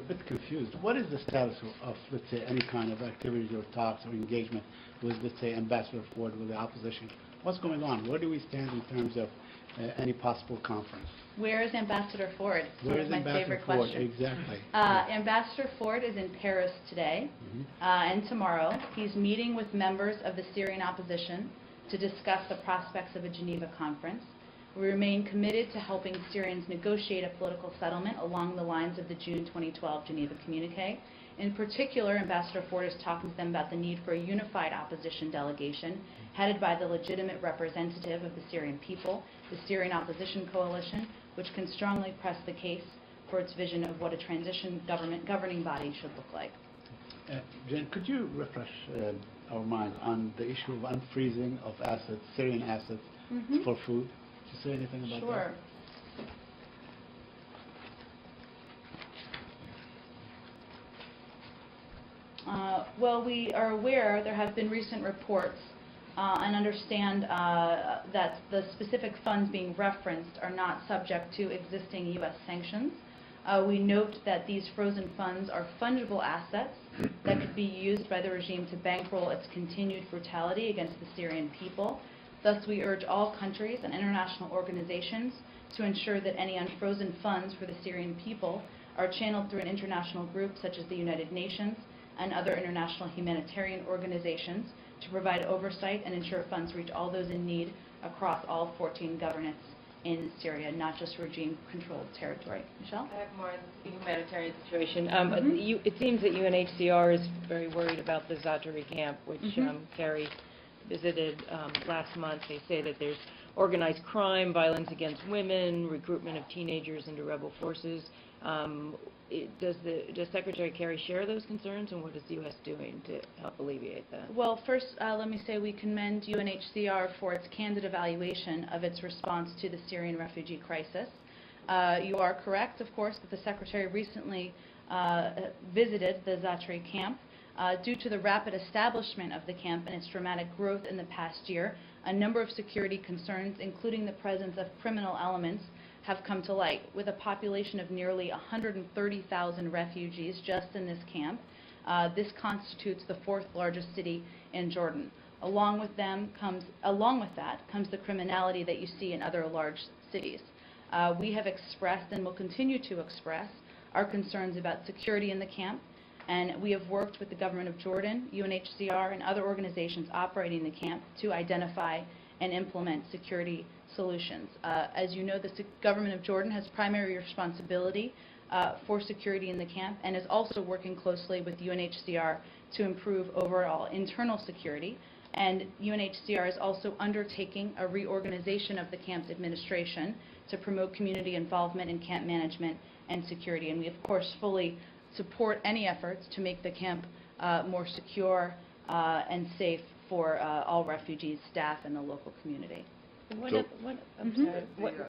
a bit confused. What is the status of, let's say, any kind of activities or talks or engagement with, let's say, Ambassador Ford with the opposition? What's going on? Where do we stand in terms of any possible conference? Where is Ambassador Ford? Where is my Ambassador favorite Ford? question. Exactly. Ambassador Ford is in Paris today and tomorrow. He's meeting with members of the Syrian opposition to discuss the prospects of a Geneva conference. We remain committed to helping Syrians negotiate a political settlement along the lines of the June 2012 Geneva Communique. In particular, Ambassador Ford is talking to them about the need for a unified opposition delegation headed by the legitimate representative of the Syrian people, the Syrian Opposition Coalition, which can strongly press the case for its vision of what a transition governing body should look like. Jen, could you refresh our mind on the issue of unfreezing of assets, Syrian assets, for food? Could you say anything about that? Sure. Well, we are aware there have been recent reports and understand that the specific funds being referenced are not subject to existing U.S. sanctions. We note that these frozen funds are fungible assets that could be used by the regime to bankroll its continued brutality against the Syrian people. Thus, we urge all countries and international organizations to ensure that any unfrozen funds for the Syrian people are channeled through an international group such as the United Nations and other international humanitarian organizations to provide oversight and ensure funds reach all those in need across all 14 governorates in Syria, not just regime-controlled territory. Michelle? I have more on the humanitarian situation. It seems that UNHCR is very worried about the Zaatari camp, which Kerry visited last month. They say that there's organized crime, violence against women, recruitment of teenagers into rebel forces. Does Secretary Kerry share those concerns, and what is the U.S. doing to help alleviate that? Well, first, let me say we commend UNHCR for its candid evaluation of its response to the Syrian refugee crisis. You are correct, of course, that the Secretary recently visited the Zaatari camp. Due to the rapid establishment of the camp and its dramatic growth in the past year, a number of security concerns, including the presence of criminal elements, have come to light. With a population of nearly 130,000 refugees just in this camp, this constitutes the fourth largest city in Jordan. Along with that comes the criminality that you see in other large cities. We have expressed and will continue to express our concerns about security in the camp, and we have worked with the government of Jordan, UNHCR, and other organizations operating the camp to identify and implement security solutions. As you know, the government of Jordan has primary responsibility for security in the camp and is also working closely with UNHCR to improve overall internal security. And UNHCR is also undertaking a reorganization of the camp's administration to promote community involvement in camp management and security. And we, of course, fully support any efforts to make the camp more secure and safe for all refugees, staff, and the local community. I'm sorry.